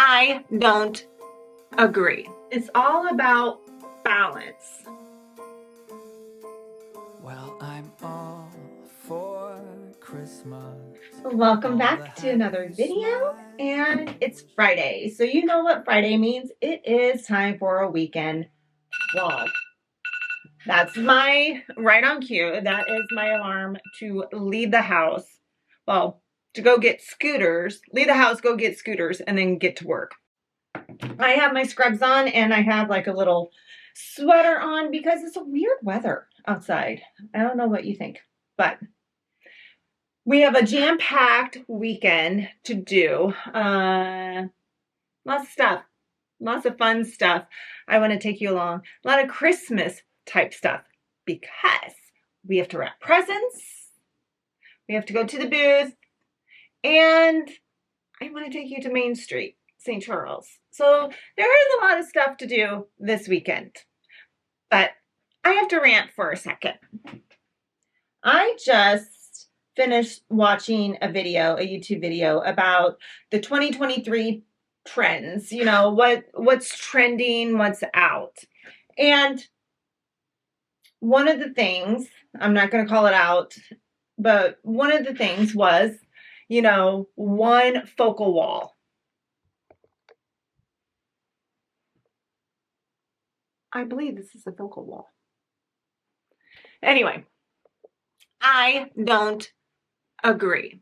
I don't agree. It's all about balance. Well, I'm all for Christmas. Welcome back to another video, and it's Friday. So you know what Friday means. It is time for a weekend vlog. That's my, right on cue, that is my alarm to leave the house. Well, to go get scooters, leave the house, go get scooters, and then get to work. I have my scrubs on and I have like a little sweater on because it's a weird weather outside. I don't know what you think, but we have a jam-packed weekend to do. Lots of stuff, lots of fun stuff. I want to take you along. A lot of Christmas type stuff because we have to wrap presents. We have to go to the booth, and I want to take you to Main Street, St. Charles. So there is a lot of stuff to do this weekend, but I have to rant for a second. I just finished watching a YouTube video about the 2023 trends, you know, what's trending, what's out. And one of the things, I'm not going to call it out, but one of the things was, you know, one focal wall. I believe this is a focal wall. Anyway, I don't agree.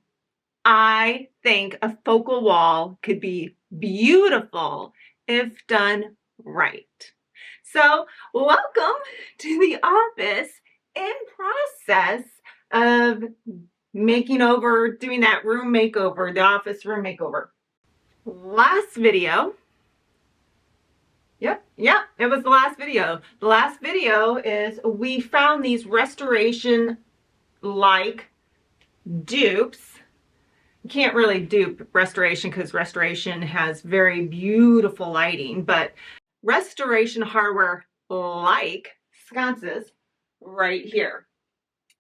I think a focal wall could be beautiful if done right. So, welcome to the office in process of doing that room makeover, the office room makeover. Last video, Yep, it was the last video. The last video is we found these restoration-like dupes. You can't really dupe restoration because restoration has very beautiful lighting, but restoration hardware like sconces right here.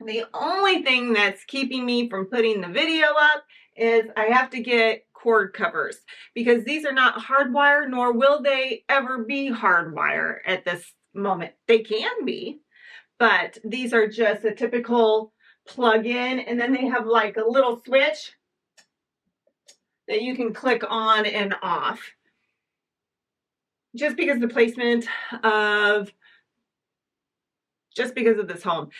The only thing that's keeping me from putting the video up is I have to get cord covers because these are not hardwire, nor will they ever be hardwire at this moment. They can be, but these are just a typical plug-in, and then they have like a little switch that you can click on and off. Just because the placement of, just because of this home.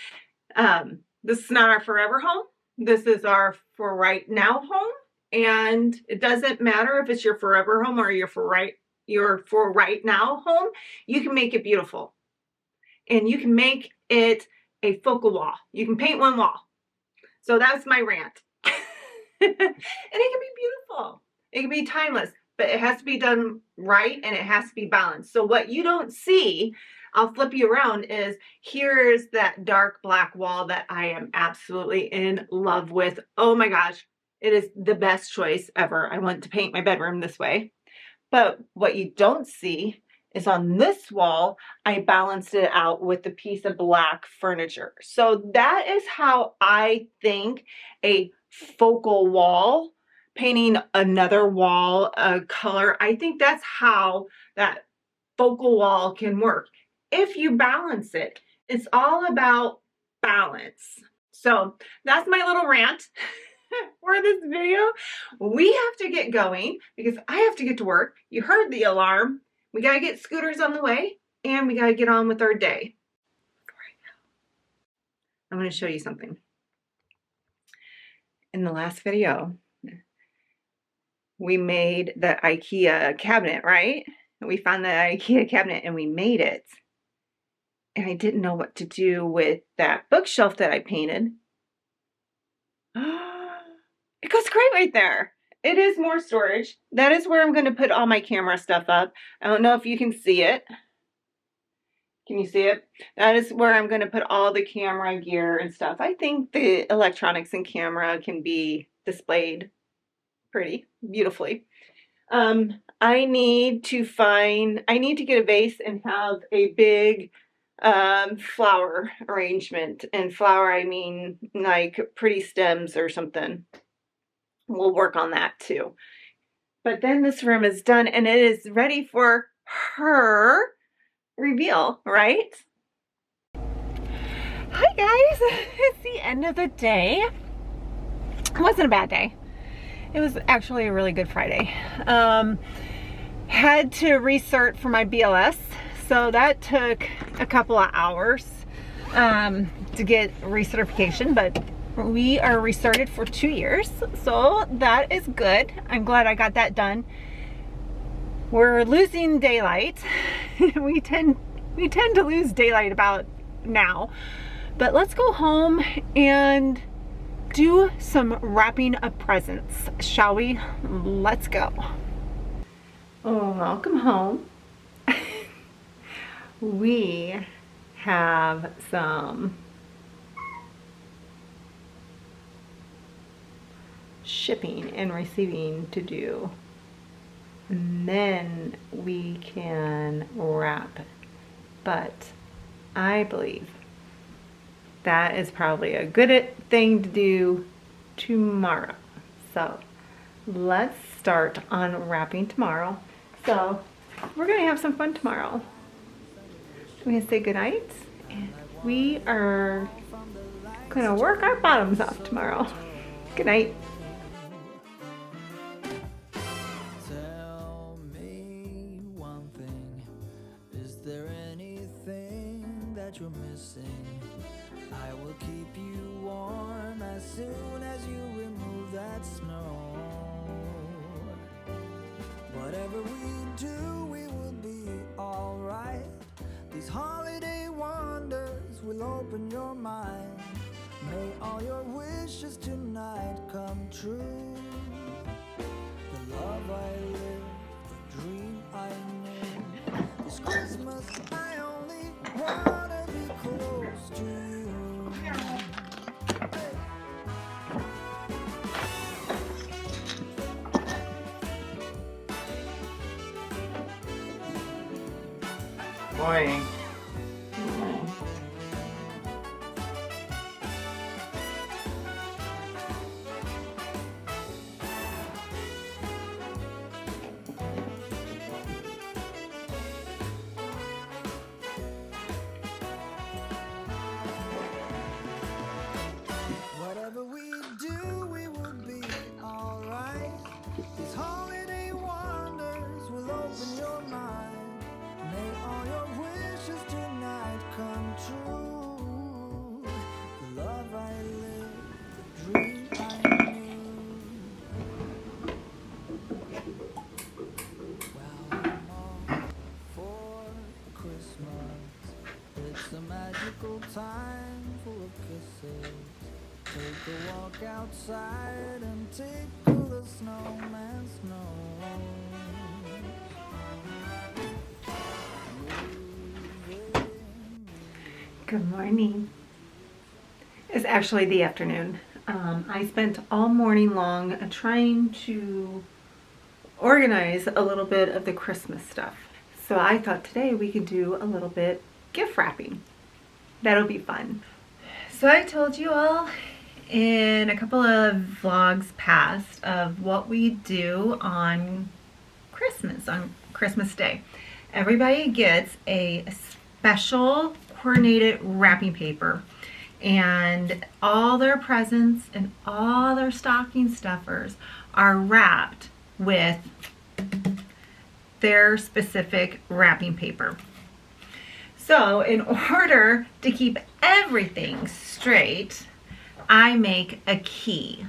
This is not our forever home. This is our for right now home. And it doesn't matter if it's your forever home or your for right now home. You can make it beautiful. And you can make it a focal wall. You can paint one wall. So that's my rant. And it can be beautiful. It can be timeless, but it has to be done right and it has to be balanced. So what you don't see, I'll flip you around, is here's that dark black wall that I am absolutely in love with. Oh my gosh, it is the best choice ever. I want to paint my bedroom this way. But what you don't see is on this wall, I balanced it out with a piece of black furniture. So that is how I think a focal wall, painting another wall a color, I think that's how that focal wall can work. If you balance it, it's all about balance. So that's my little rant for this video. We have to get going because I have to get to work. You heard the alarm. We got to get scooters on the way and we got to get on with our day. I'm going to show you something. In the last video, we made the IKEA cabinet, right? We found the IKEA cabinet and we made it. And I didn't know what to do with that bookshelf that I painted. It goes great right there. It is more storage. That is where I'm going to put all my camera stuff up. I don't know if you can see it. Can you see it? That is where I'm going to put all the camera gear and stuff. I think the electronics and camera can be displayed pretty beautifully. I need to get a vase and have a big flower arrangement. And flower, I mean like pretty stems or something. We'll work on that too. But then this room is done and it is ready for her reveal, right? Hi guys, it's the end of the day. It wasn't a bad day. It was actually a really good Friday. Had to recert for my BLS, so that took a couple of hours to get recertification, but we are recerted for 2 years, so that is good. I'm glad I got that done. We're losing daylight. we tend to lose daylight about now, but let's go home and do some wrapping of presents, shall we? Let's go. Oh, welcome home. We have some shipping and receiving to do, and then we can wrap. But I believe that is probably a good thing to do tomorrow. So let's start unwrapping tomorrow. So we're gonna have some fun tomorrow. We're gonna say goodnight, and we are gonna work our bottoms off tomorrow. Good night. Tell me one thing. Is there anything that you're missing? I will keep you warm as soon as you remove that snow. Whatever we do, we will be alright. These holiday wonders will open your mind. May all your wishes tonight come true. The love I live, the dream I knew. This Christmas I only wanna be close to you. Boy. Whatever we do, we will be alright. These holiday wonders will open your mind. May all your wishes tonight come true. The love I live, the dream I knew. Well, I'm all for Christmas. It's a magical time full of kisses. Take a walk outside and tickle the snowman's nose. Good morning. It's actually the afternoon. I spent all morning long trying to organize a little bit of the Christmas stuff. So I thought today we could do a little bit gift wrapping. That'll be fun. So I told you all in a couple of vlogs past of what we do on Christmas Day. Everybody gets a special coordinated wrapping paper, and all their presents and all their stocking stuffers are wrapped with their specific wrapping paper. So in order to keep everything straight, I make a key,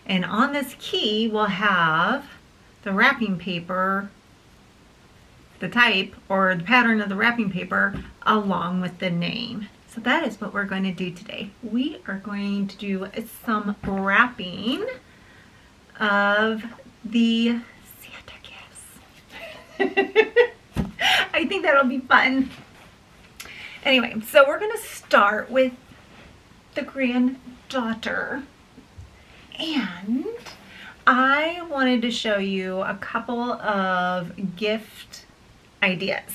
and on this key we'll have the wrapping paper, the type or the pattern of the wrapping paper, along with the name. So that is what we're going to do today. We are going to do some wrapping of the Santa gifts. I think that'll be fun. Anyway, so we're going to start with the granddaughter, and I wanted to show you a couple of gift ideas.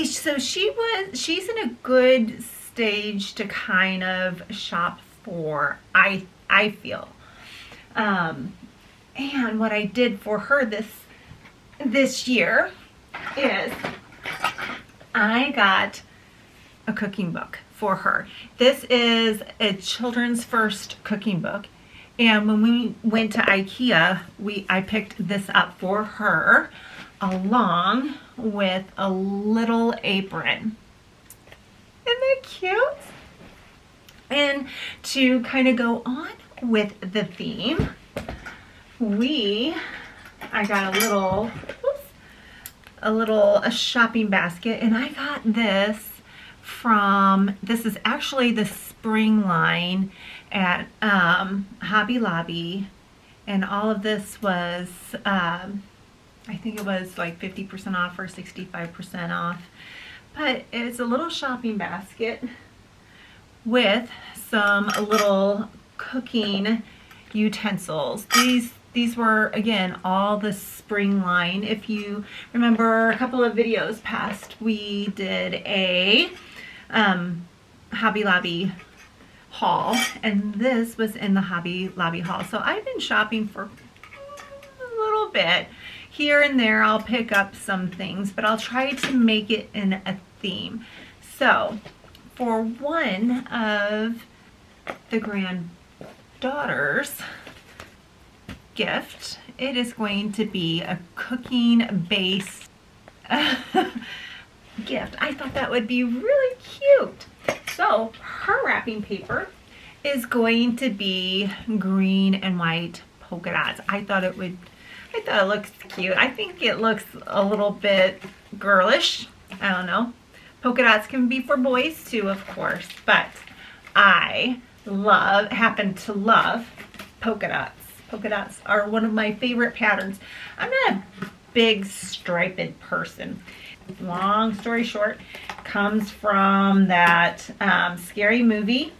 So she's in a good stage to kind of shop for, I feel. And what I did for her this year is I got a cooking book for her. This is a children's first cooking book. And when we went to IKEA, I picked this up for her along with a little apron. Isn't that cute? And to kind of go on with the theme, I got a shopping basket, and I got this this is actually the spring line at Hobby Lobby, and all of this was I think it was like 50% off or 65% off, but it's a little shopping basket with some little cooking utensils. These were, again, all the spring line. If you remember a couple of videos past, we did a Hobby Lobby haul, and this was in the Hobby Lobby haul. So I've been shopping for a little bit. Here and there I'll pick up some things, but I'll try to make it in a theme. So for one of the granddaughters' gift, it is going to be a cooking base gift. I thought that would be really cute. So her wrapping paper is going to be green and white polka dots. I thought it looks cute. I think it looks a little bit girlish. I don't know. Polka dots can be for boys too, of course, but I happen to love polka dots. Polka dots are one of my favorite patterns. I'm not a big striped person. Long story short, comes from that scary movie,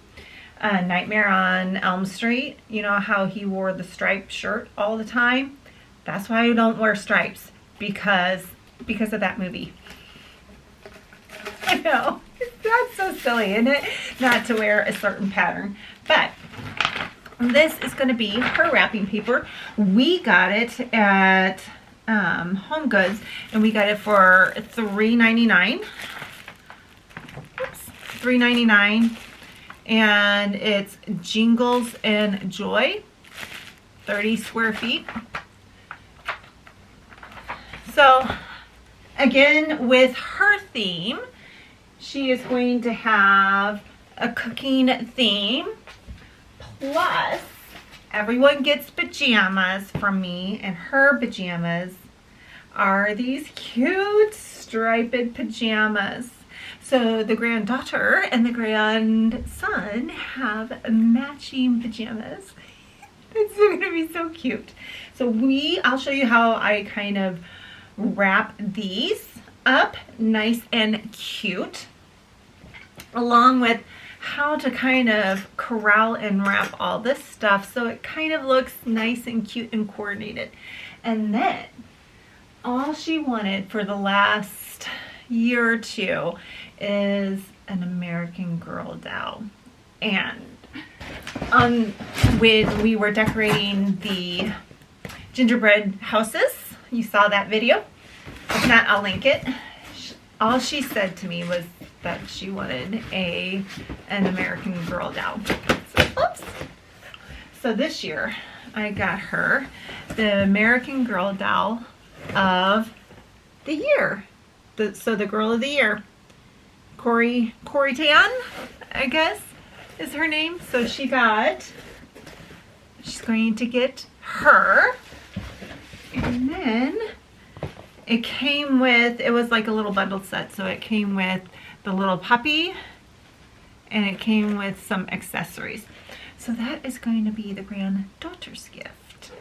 Nightmare on Elm Street. You know how he wore the striped shirt all the time? That's why I don't wear stripes, because of that movie. I know, that's so silly, isn't it? Not to wear a certain pattern. But this is going to be her wrapping paper. We got it at Home Goods, and we got it for $3.99. Oops, $3.99, and it's Jingles and Joy, 30 square feet. So again, with her theme, she is going to have a cooking theme, plus everyone gets pajamas from me, and her pajamas are these cute striped pajamas. So the granddaughter and the grandson have matching pajamas. It's going to be so cute. So I'll show you how I kind of wrap these up nice and cute, along with how to kind of corral and wrap all this stuff so it kind of looks nice and cute and coordinated. And then all she wanted for the last year or two is an American Girl doll. And when we were decorating the gingerbread houses, you saw that video. If not, I'll link it. All she said to me was that she wanted an American Girl doll. So this year I got her the American Girl doll of the year. The Girl of the Year. Corey Tan, I guess, is her name. So she's going to get her. And then it was like a little bundle set. So it came with the little puppy, and it came with some accessories. So that is going to be the granddaughter's gift.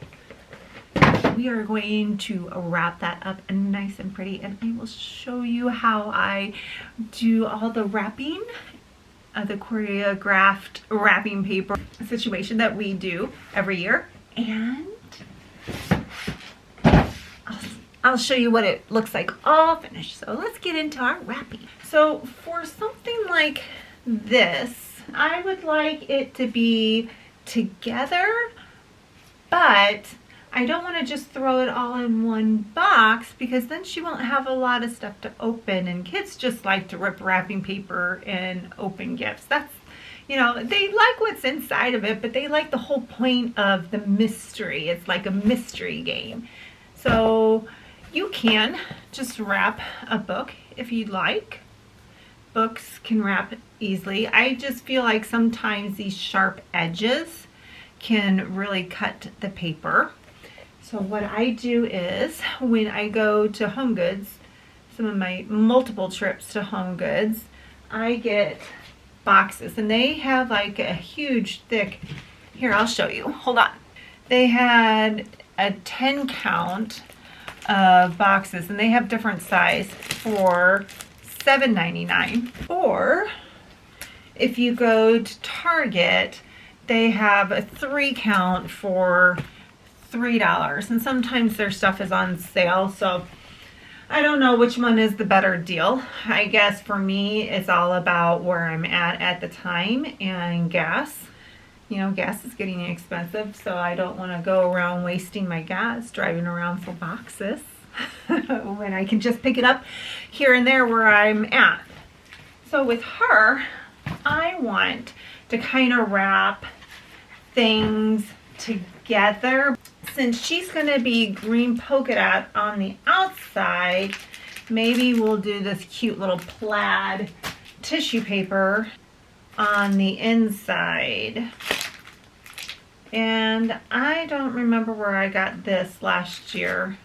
We are going to wrap that up nice and pretty, and I will show you how I do all the wrapping, the choreographed wrapping paper situation that we do every year. And I'll show you what it looks like all finished. So let's get into our wrapping. So for something like this, I would like it to be together, but I don't want to just throw it all in one box because then she won't have a lot of stuff to open, and kids just like to rip wrapping paper and open gifts. That's, you know, they like what's inside of it, but they like the whole point of the mystery. It's like a mystery game. So you can just wrap a book if you'd like. Books can wrap easily. I just feel like sometimes these sharp edges can really cut the paper. So what I do is when I go to Home Goods, some of my multiple trips to Home Goods, I get boxes, and they have like a huge thick, here I'll show you, hold on. They had a 10 count of boxes, and they have different size for $7.99. Or if you go to Target, they have a 3 count for $3, and sometimes their stuff is on sale, so I don't know which one is the better deal. I guess for me, it's all about where I'm at the time, and gas. You know, gas is getting expensive, so I don't want to go around wasting my gas driving around for boxes when I can just pick it up here and there where I'm at. So with her, I want to kind of wrap things together. Since she's going to be green polka dot on the outside, maybe we'll do this cute little plaid tissue paper on the inside. And I don't remember where I got this last year.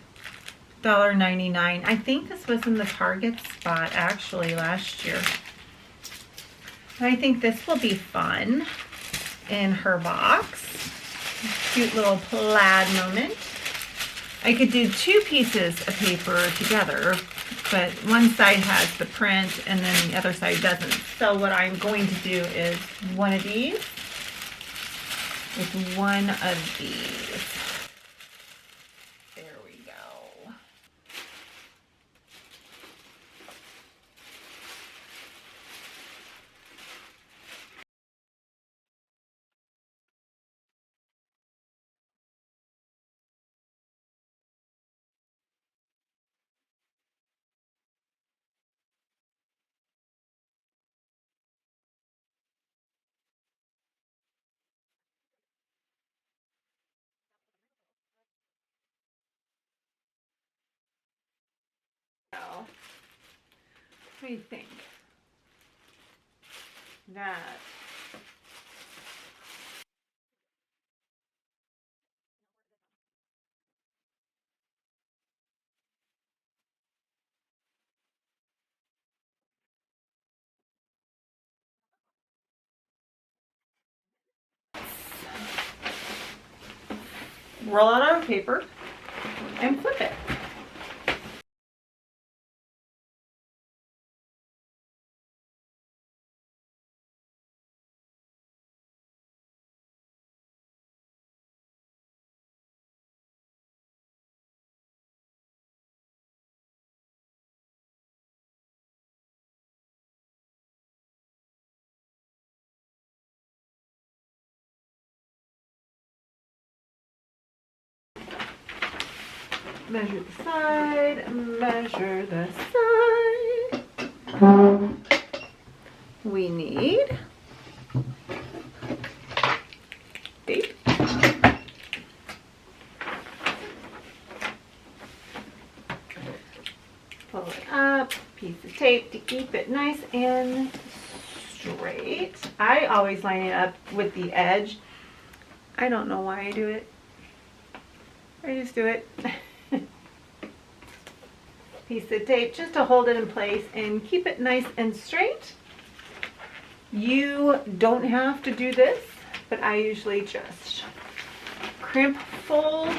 $1.99. I think this was in the Target spot actually last year. I think this will be fun in her box. Cute little plaid moment. I could do 2 pieces of paper together, but one side has the print and then the other side doesn't. So what I'm going to do is one of these with one of these. There we go. What do you think? That. Roll out our paper and flip it. Measure the side, measure the side. We need tape. Pull it up, piece of tape to keep it nice and straight. I always line it up with the edge. I don't know why I do it. I just do it. Piece of tape just to hold it in place and keep it nice and straight. You don't have to do this, but I usually just crimp fold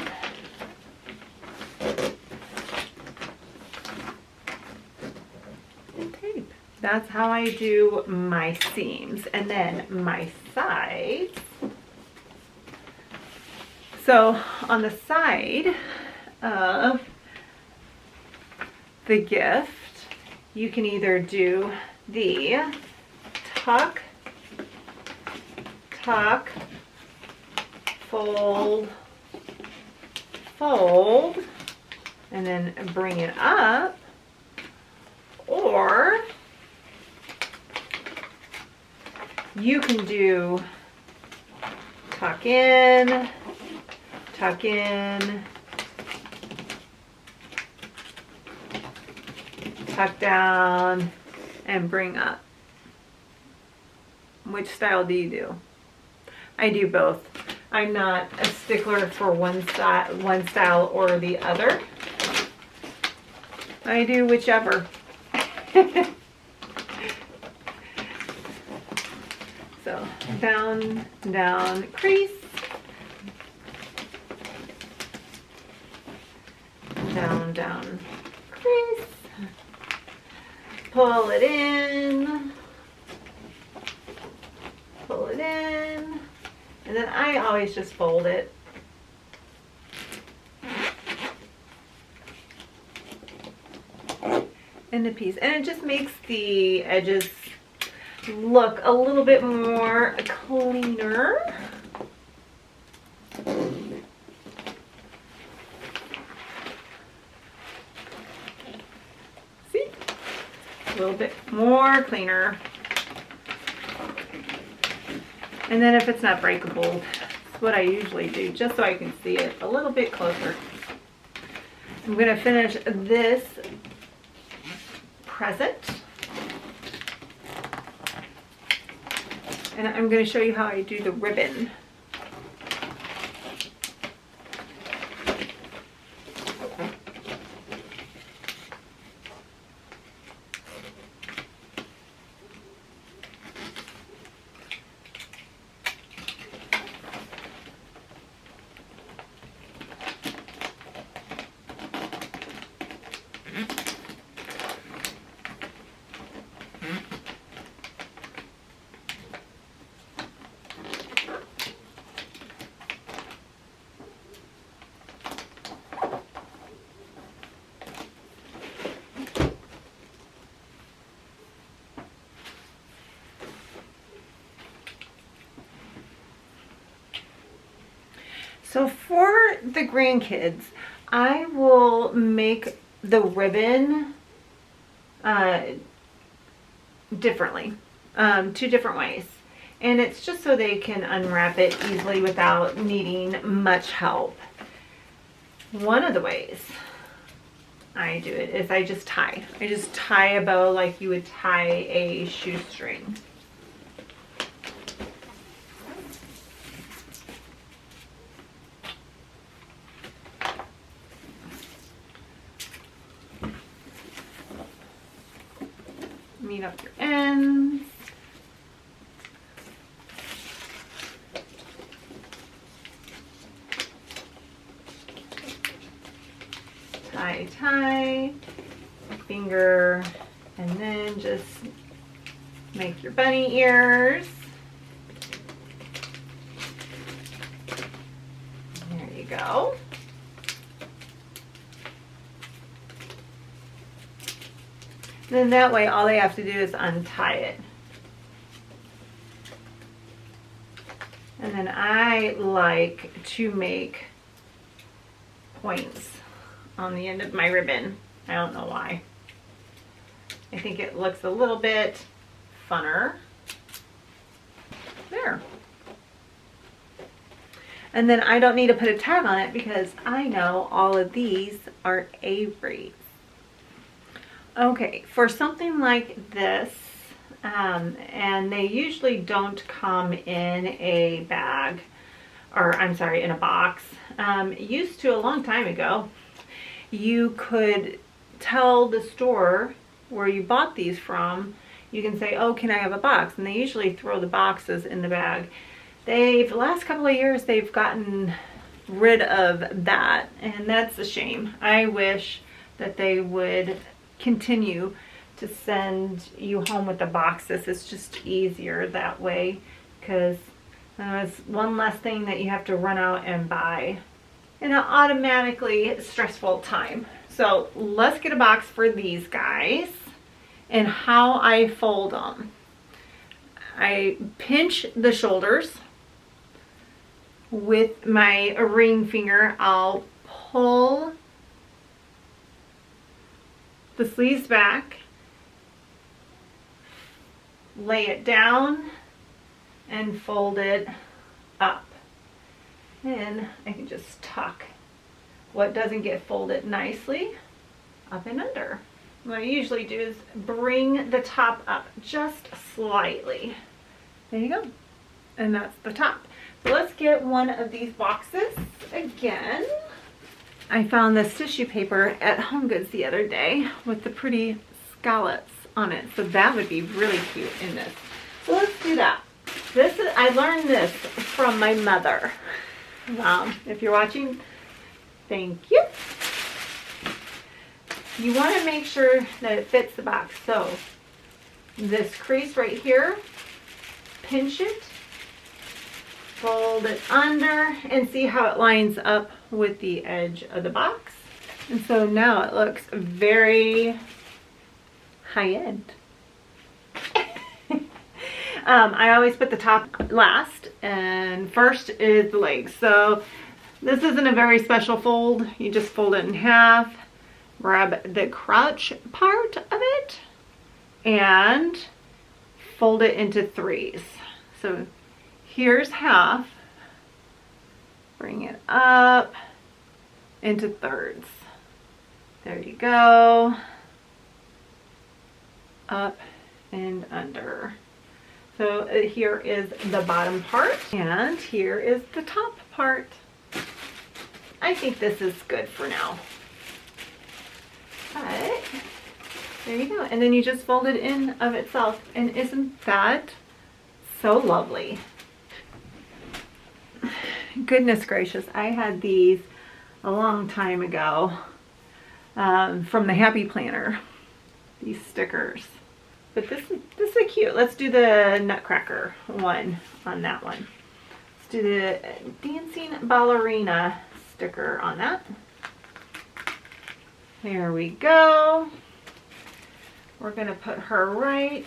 and tape. That's how I do my seams, and then my sides. So on the side of the gift, you can either do the tuck, tuck, fold, fold and then bring it up, or you can do tuck in, tuck down, and bring up. Which style do you do? I do both. I'm not a stickler for one style or the other. I do whichever. So down, down, crease. Down, down, crease. Pull it in. Pull it in. And then I always just fold it. Into piece. And it just makes the edges look a little bit more cleaner. See? A little bit more cleaner. And then if it's not breakable, that's what I usually do, just so I can see it a little bit closer. I'm going to finish this present. And I'm going to show you how I do the ribbon. So for the grandkids, I will make the ribbon differently, 2 different ways. And it's just so they can unwrap it easily without needing much help. One of the ways I do it is I just tie. I just tie a bow like you would tie a shoestring. Meet up your ends. Tie, tie, finger, and then just make your bunny ears. There you go. Then that way all they have to do is untie it. And then I like to make points on the end of my ribbon. I don't know why. I think it looks a little bit funner. There. And then I don't need to put a tag on it because I know all of these are Avery. Okay, for something like this, and they usually don't come in a bag, or I'm sorry, in a box. Used to a long time ago, you could tell the store where you bought these from, you can say, oh, can I have a box? And they usually throw the boxes in the bag. The last couple of years, they've gotten rid of that, and that's a shame. I wish that they would continue to send you home with the boxes. It's just easier that way, because it's one less thing that you have to run out and buy in an automatically stressful time. So let's get a box for these guys. And how I fold them: I pinch the shoulders with my ring finger. I'll pull the sleeves back, lay it down, and fold it up. And I can just tuck what doesn't get folded nicely up and under. What I usually do is bring the top up just slightly. There you go. And that's the top. So let's get one of these boxes again. I found this tissue paper at HomeGoods the other day with the pretty scallops on it. So that would be really cute in this. So let's do that. I learned this from my mother. If you're watching, thank you. You want to make sure that it fits the box. So this crease right here, pinch it, fold it under, and see how it lines up with the edge of the box. And so now it looks very high-end. I always put the top last, and first is the legs. So this isn't a very special fold. You just fold it in half, grab the crotch part of it, and fold it into threes. So here's half, bring it up into thirds. There you go. Up and under. So here is the bottom part, and here is the top part. I think this is good for now. But there you go. And then you just fold it in of itself. And isn't that so lovely? Goodness gracious, I had these a long time ago from the Happy Planner. These stickers. But this is cute. Let's do the Nutcracker one on that one. Let's do the dancing ballerina sticker on that. There we go. We're going to put her right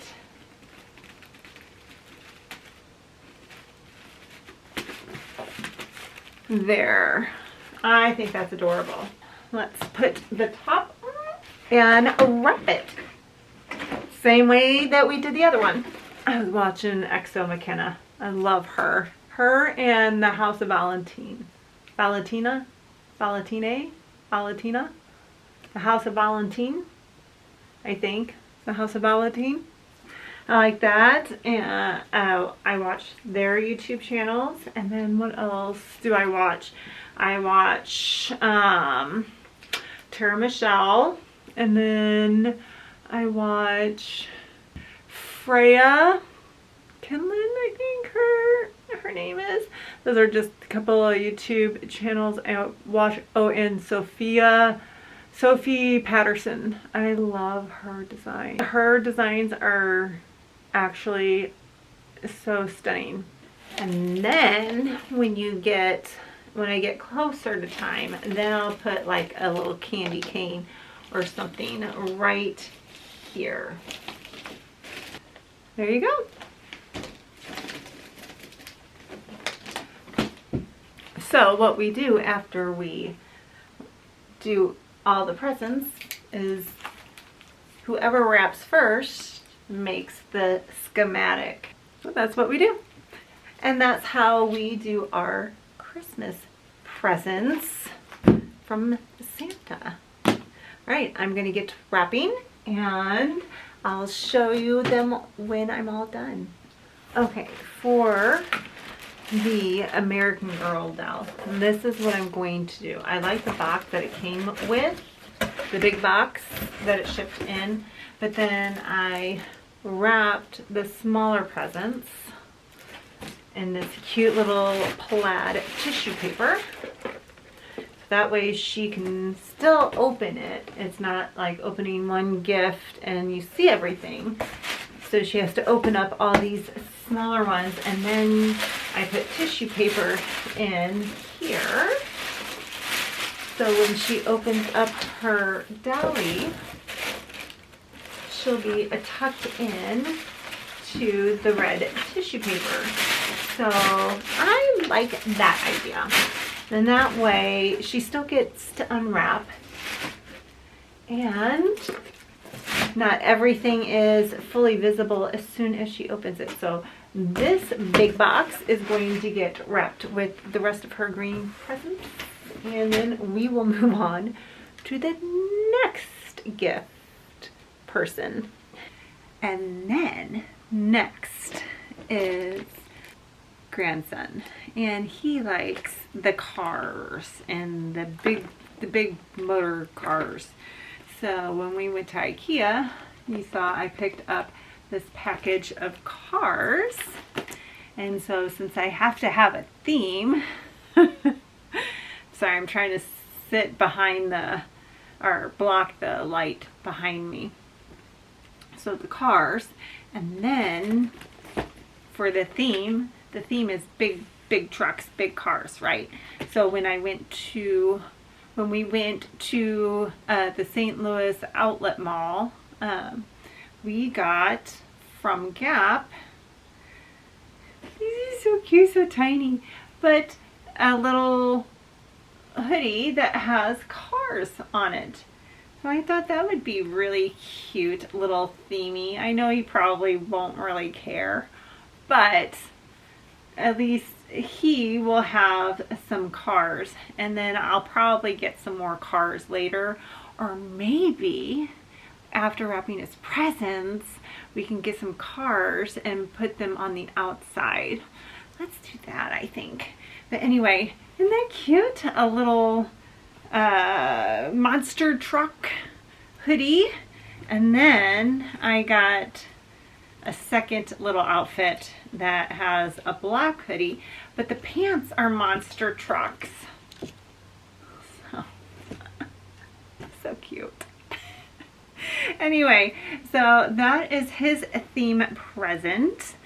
there. I think that's adorable. Let's put the top on and wrap it. Same way that we did the other one. I was watching Exo McKenna. I love her. Her and the House of Valentina. The House of Valentine, I think. The House of Valentine. I like that. And I watch their YouTube channels. And then what else do I watch? I watch Tara Michelle. And then I watch Freya Kenlin, I think her name is. Those are just a couple of YouTube channels I watch. Oh, and Sophie Patterson. I love her design. Her designs are actually so stunning. And then when I get closer to time, then I'll put like a little candy cane or something right here. There you go. So what we do after we do all the presents is whoever wraps first makes the schematic. So that's what we do. And that's how we do our Christmas presents from Santa. All right, I'm going to get to wrapping and I'll show you them when I'm all done. Okay, for the American Girl doll, this is what I'm going to do. I like the box that it came with, the big box that it shipped in, but then I wrapped the smaller presents in this cute little plaid tissue paper. That way she can still open it. It's not like opening one gift and you see everything. So she has to open up all these smaller ones, and then I put tissue paper in here. So when she opens up her dowry, she'll be tucked in to the red tissue paper. So I like that idea. And that way she still gets to unwrap. And not everything is fully visible as soon as she opens it. So this big box is going to get wrapped with the rest of her green presents. And then we will move on to the next gift person. And then next is grandson. And he likes the cars and the big motor cars. So when we went to IKEA, you saw I picked up this package of cars. And so since I have to have a theme, sorry, I'm trying to sit behind or block the light behind me. So the cars, and then for the theme is big trucks, big cars, right? So when we went to the St. Louis outlet mall, we got from Gap, these are so cute, so tiny, but a little hoodie that has cars on it. So I thought that would be really cute, little themey. I know you probably won't really care, but at least he will have some cars, and then I'll probably get some more cars later, or maybe after wrapping his presents we can get some cars and put them on the outside. Let's do that, I think. But anyway, isn't that cute? A little monster truck hoodie. And then I got a second little outfit that has a black hoodie, but the pants are monster trucks. So cute. Anyway, so that is his theme present.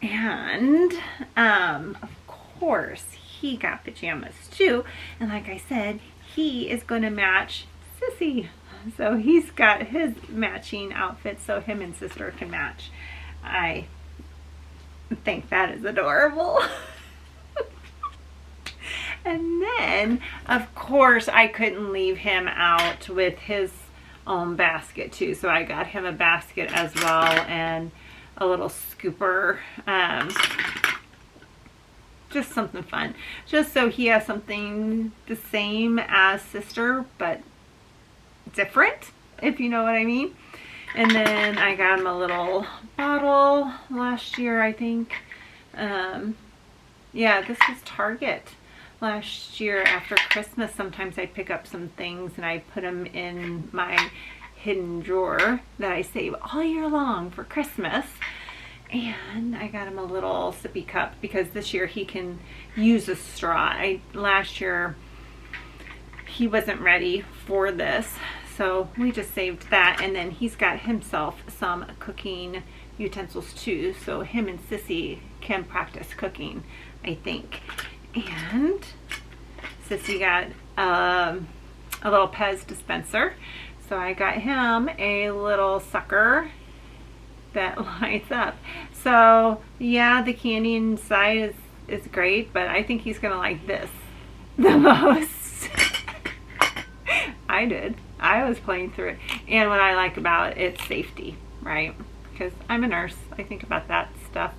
And of course he got pajamas too, and like I said, he is going to match Sissy. So he's got his matching outfit so him and sister can match. I think that is adorable. And then of course I couldn't leave him out with his own basket too, so I got him a basket as well and a little scooper, just something fun, just so he has something the same as sister but different, if you know what I mean. And then I got him a little bottle last year, I think. Yeah, this was Target last year after Christmas. Sometimes I pick up some things and I put them in my hidden drawer that I save all year long for Christmas. And I got him a little sippy cup because this year he can use a straw. Last year he wasn't ready for this, so we just saved that. And then he's got himself some cooking utensils too, so him and Sissy can practice cooking, I think. And Sissy got a little Pez dispenser, so I got him a little sucker that lights up. So yeah, the candy inside is great, but I think he's gonna like this the most. I did. I was playing through it, and what I like about it, it's safety, right? Because I'm a nurse, I think about that stuff.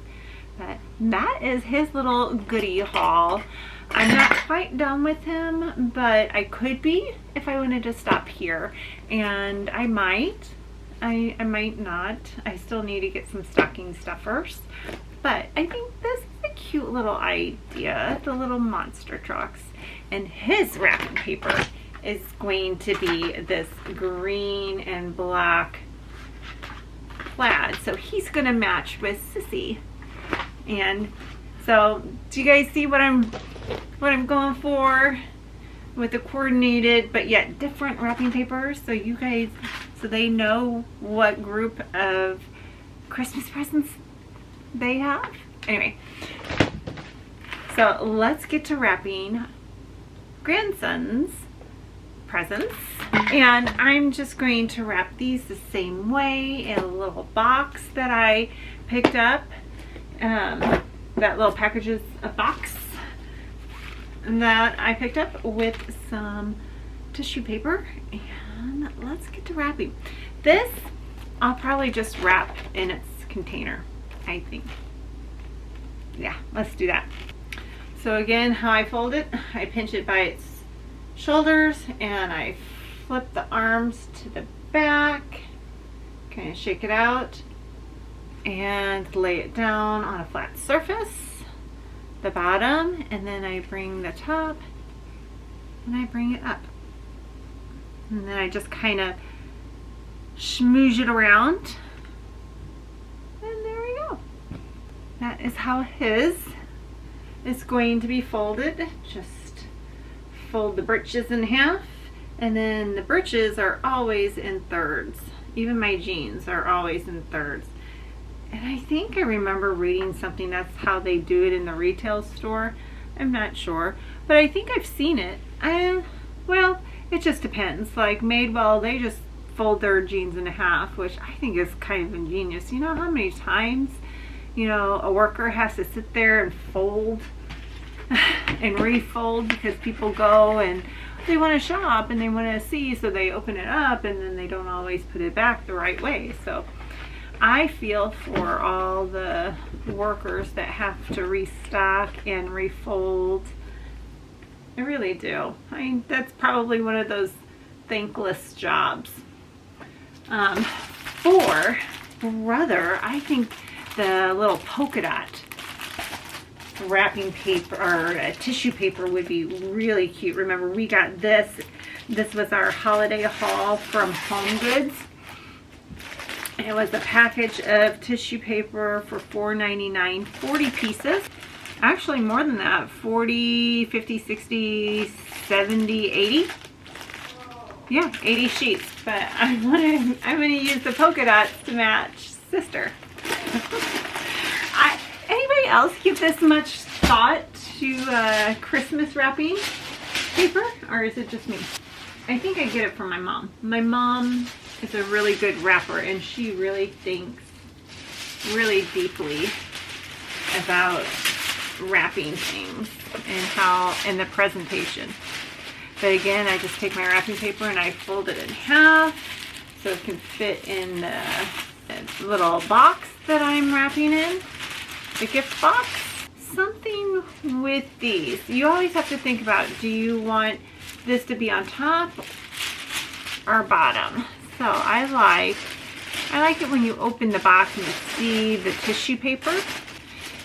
But that is his little goodie haul. I'm not quite done with him, but I could be if I wanted to stop here, and I might. I might not. I still need to get some stocking stuffers, but I think this is a cute little idea, the little monster trucks. And his wrapping paper is going to be this green and black plaid, so he's gonna match with Sissy. And so do you guys see what I'm going for with the coordinated but yet different wrapping papers, so you guys, so they know what group of Christmas presents they have? Anyway, so let's get to wrapping grandson's presents. And I'm just going to wrap these the same way in a little box that I picked up. That little package is a box. that I picked up with some tissue paper, and let's get to wrapping. This I'll probably just wrap in its container, I think. Yeah, let's do that. So again, how I fold it, I pinch it by its shoulders and I flip the arms to the back, kind of shake it out and lay it down on a flat surface, the bottom, and then I bring the top and I bring it up. And then I just kind of smoosh it around, and there we go. That is how his is going to be folded. Just fold the breeches in half, and then the breeches are always in thirds. Even my jeans are always in thirds. And I think I remember reading something that's how they do it in the retail store. I'm not sure, but I think I've seen it. Well, it just depends. Like Madewell, they just fold their jeans in half, which I think is kind of ingenious. You know how many times, you know, a worker has to sit there and fold and refold because people go and they want to shop and they want to see, so they open it up and then they don't always put it back the right way. So I feel for all the workers that have to restock and refold. I really do. I mean, that's probably one of those thankless jobs. For brother, I think the little polka dot wrapping paper or tissue paper would be really cute. Remember, we got this. This was our holiday haul from Home Goods. It was a package of tissue paper for $4.99, 40 pieces. Actually more than that, 40, 50, 60, 70, 80. Yeah, 80 sheets, but I'm gonna use the polka dots to match sister. Anybody else give this much thought to Christmas wrapping paper, or is it just me? I think I get it from my mom. My mom is a really good wrapper, and she really thinks really deeply about wrapping things and the presentation. But again, I just take my wrapping paper and I fold it in half so it can fit in the little box that I'm wrapping in, the gift box. Something with these, you always have to think about, do you want this to be on top or bottom? So I like it when you open the box and you see the tissue paper.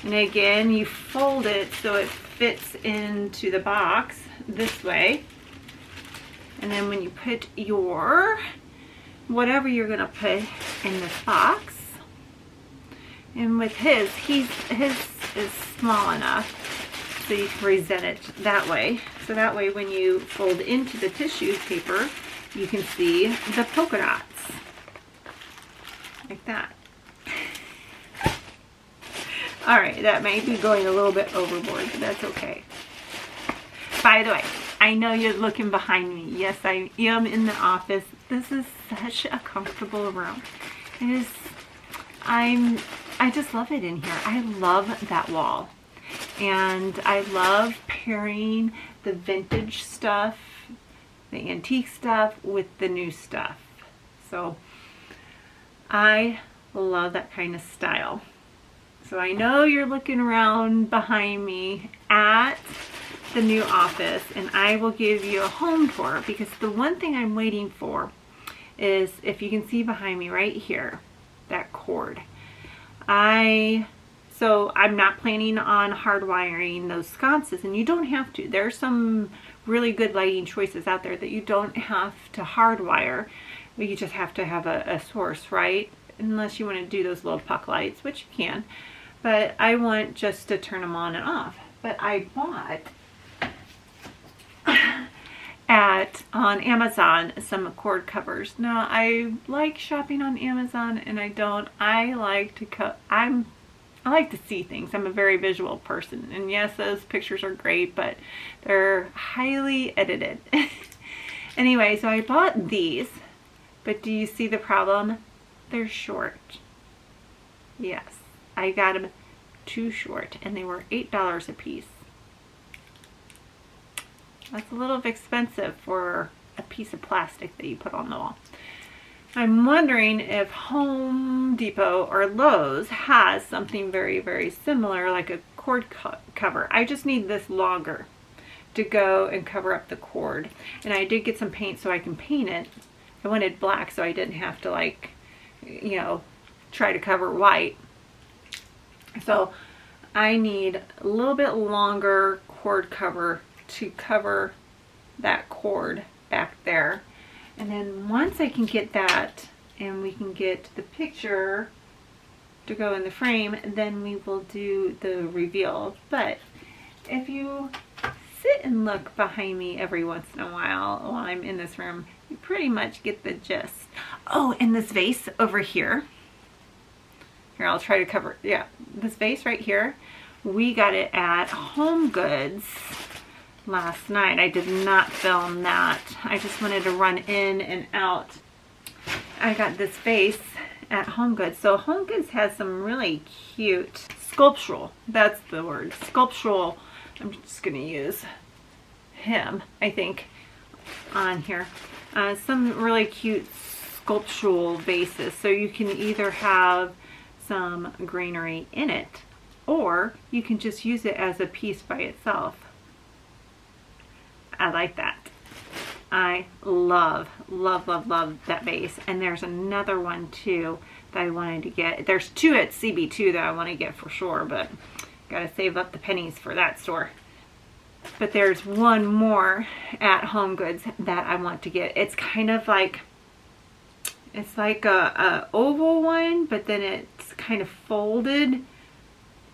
And again, you fold it so it fits into the box this way. And then when you put your, whatever you're gonna put in this box, and with his is small enough so you can present it that way. So that way when you fold into the tissue paper, you can see the polka dots. Like that. Alright, that may be going a little bit overboard, but that's okay. By the way, I know you're looking behind me. Yes, I am in the office. This is such a comfortable room. It is, I just love it in here. I love that wall. And I love pairing the vintage stuff, the antique stuff, with the new stuff. So I love that kind of style. So I know you're looking around behind me at the new office, and I will give you a home tour, because the one thing I'm waiting for is, if you can see behind me right here, that cord. So I'm not planning on hardwiring those sconces, and you don't have to. There's some really good lighting choices out there that you don't have to hardwire, but you just have to have a source, right? Unless you want to do those little puck lights, which you can. But I want just to turn them on and off. But I bought on Amazon some cord covers. Now, I like shopping on Amazon, and I like to see things. I'm a very visual person, and yes, those pictures are great, but they're highly edited. Anyway, so I bought these, but do you see the problem? They're short. Yes, I got them too short, and they were $8 a piece. That's a little expensive for a piece of plastic that you put on the wall. I'm wondering if Home Depot or Lowe's has something very, very similar, like a cord cover. I just need this longer to go and cover up the cord. And I did get some paint so I can paint it. I wanted black so I didn't have to, like, you know, try to cover white. So I need a little bit longer cord cover to cover that cord back there. And then once I can get that and we can get the picture to go in the frame, then we will do the reveal. But if you sit and look behind me every once in a while I'm in this room, you pretty much get the gist. Oh, and this vase over here. Here, I'll try to cover, yeah, this vase right here. We got it at Home Goods last night. I did not film that. I just wanted to run in and out. I got this vase at Home Goods. So Home Goods has some really cute sculptural, that's the word, sculptural. I'm just gonna use him, I think, on here. Some really cute sculptural vases. So you can either have some greenery in it, or you can just use it as a piece by itself. I like that. I love, love, love, love that vase. And there's another one too that I wanted to get. There's two at CB2 that I want to get for sure, but gotta save up the pennies for that store. But there's one more at Home Goods that I want to get. It's kind of like, it's like a oval one, but then it's kind of folded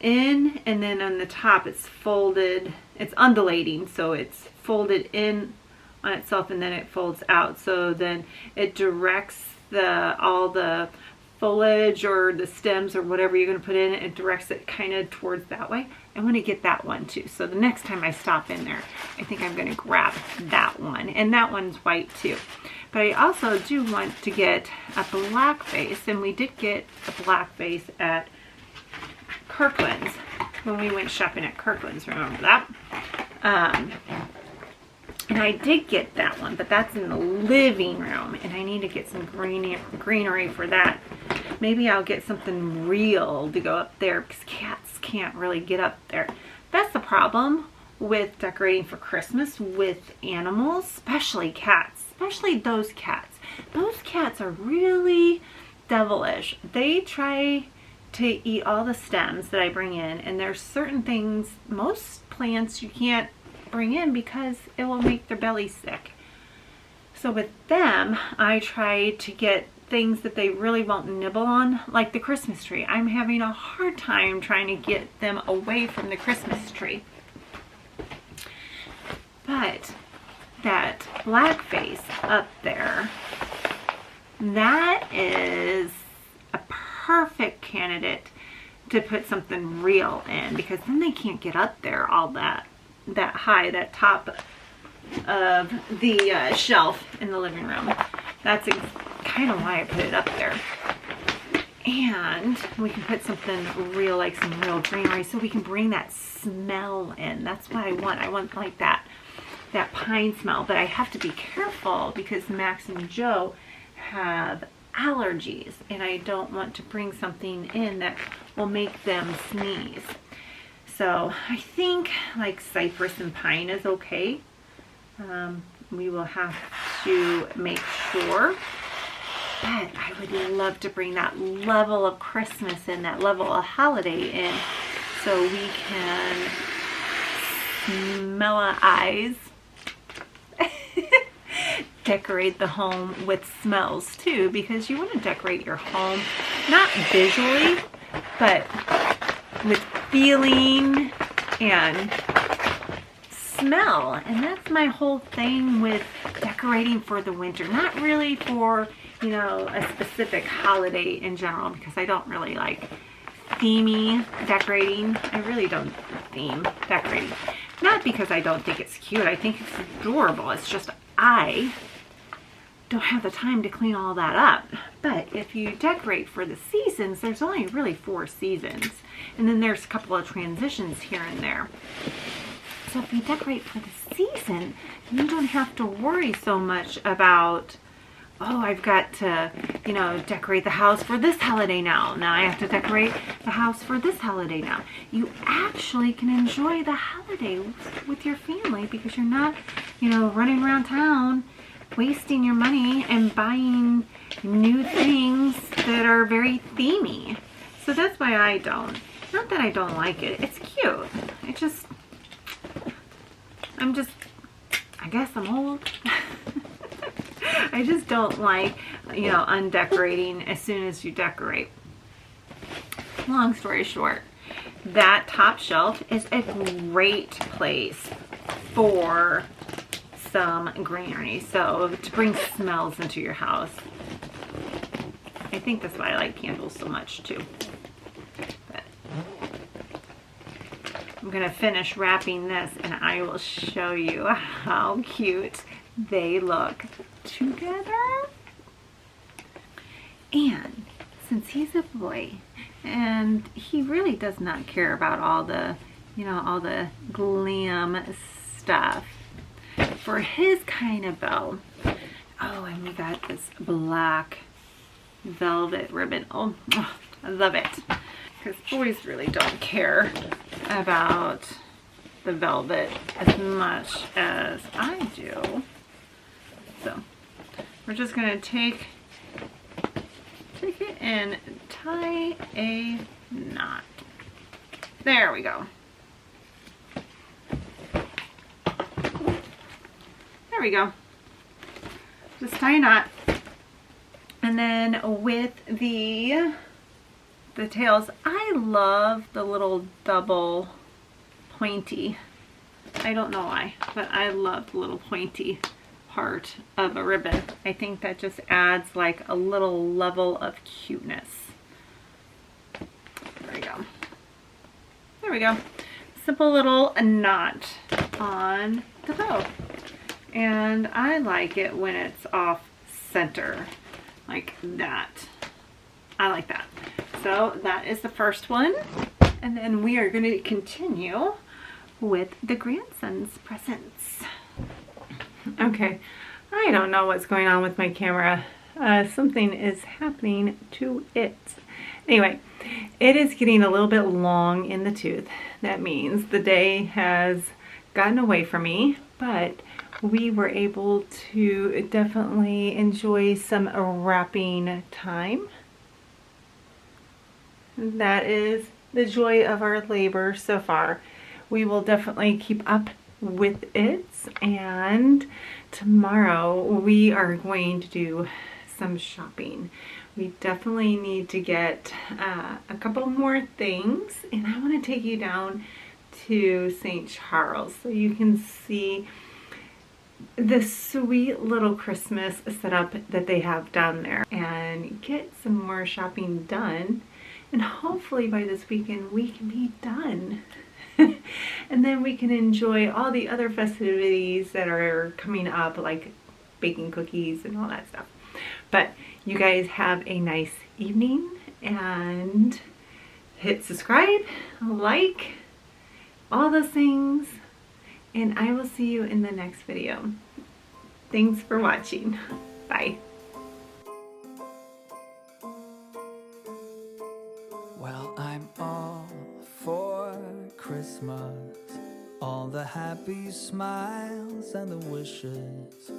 in, and then on the top it's folded, it's undulating, so it's folded in on itself and then it folds out. So then it directs all the foliage or the stems or whatever you're going to put in, it directs it kind of towards that way. I want to get that one too. So the next time I stop in there, I think I'm going to grab that one. And that one's white too. But I also do want to get a black vase, and we did get a black vase at Kirkland's when we went shopping at Kirkland's. Remember that? And I did get that one, but that's in the living room, and I need to get some greenery for that. Maybe I'll get something real to go up there because cats can't really get up there. That's the problem with decorating for Christmas with animals, especially cats, especially those cats. Those cats are really devilish. They try to eat all the stems that I bring in, and there's certain things, most plants you can't bring in because it will make their belly sick. So with them, I try to get things that they really won't nibble on, like the Christmas tree. I'm having a hard time trying to get them away from the Christmas tree. But that black vase up there, that is a perfect candidate to put something real in, because then they can't get up there all that high, that top of the shelf in the living room. That's kind of why I put it up there. And we can put something real, like some real greenery, so we can bring that smell in. That's what I want. I want like that pine smell. But I have to be careful because Max and Joe have allergies, and I don't want to bring something in that will make them sneeze. So I think like cypress and pine is okay. We will have to make sure. But I would love to bring that level of Christmas in, that level of holiday in, so we can smell our eyes. Decorate the home with smells too, because you want to decorate your home not visually, but with feeling and smell. And that's my whole thing with decorating for the winter, not really for, you know, a specific holiday in general, because I don't really like themey decorating. I really don't theme decorating. Not because I don't think it's cute. I think it's adorable. It's just I don't have the time to clean all that up. But if you decorate for the seasons, there's only really 4 seasons. And then there's a couple of transitions here and there. so if you decorate for the season, you don't have to worry so much about, oh, I've got to, decorate the house for this holiday now. Now I have to decorate the house for this holiday now. You actually can enjoy the holiday with your family because you're not, running around town wasting your money and buying new things that are very themey. So that's why I don't. Not that I don't like it. It's cute. I guess I'm old. I just don't like, undecorating as soon as you decorate. Long story short, that top shelf is a great place for some greenery. So to bring smells into your house. I think that's why I like candles so much too. But I'm gonna finish wrapping this and I will show you how cute they look together. And since he's a boy and he really does not care about all the glam stuff, for his kind of bow, oh, and we got this black velvet ribbon. Oh, I love it, because boys really don't care about the velvet as much as I do. So we're just gonna take it and tie a knot. There we go. There we go. Just tie a knot. And then with the tails, I love the little double pointy. I don't know why, but I love the little pointy part of a ribbon. I think that just adds like a little level of cuteness. There we go. There we go. Simple little knot on the bow. And I like it when it's off center like that. I like that. So that is the first one. And then we are going to continue with the grandson's presents. Okay, I don't know what's going on with my camera. Something is happening to it. Anyway, it is getting a little bit long in the tooth. That means the day has gotten away from me, but we were able to definitely enjoy some wrapping time. That is the joy of our labor so far. We will definitely keep up with it, and tomorrow we are going to do some shopping. We definitely need to get a couple more things, and I want to take you down to St. Charles so you can see the sweet little Christmas setup that they have down there and get some more shopping done, and hopefully by this weekend we can be done. And then we can enjoy all the other festivities that are coming up, like baking cookies and all that stuff. But you guys have a nice evening, and hit subscribe, like, all those things, and I will see you in the next video. Thanks for watching. Bye. Well, I'm all for Christmas, all the happy smiles and the wishes,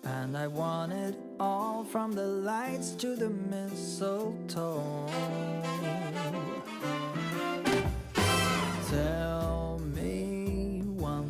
and I want it all, from the lights to the mistletoe.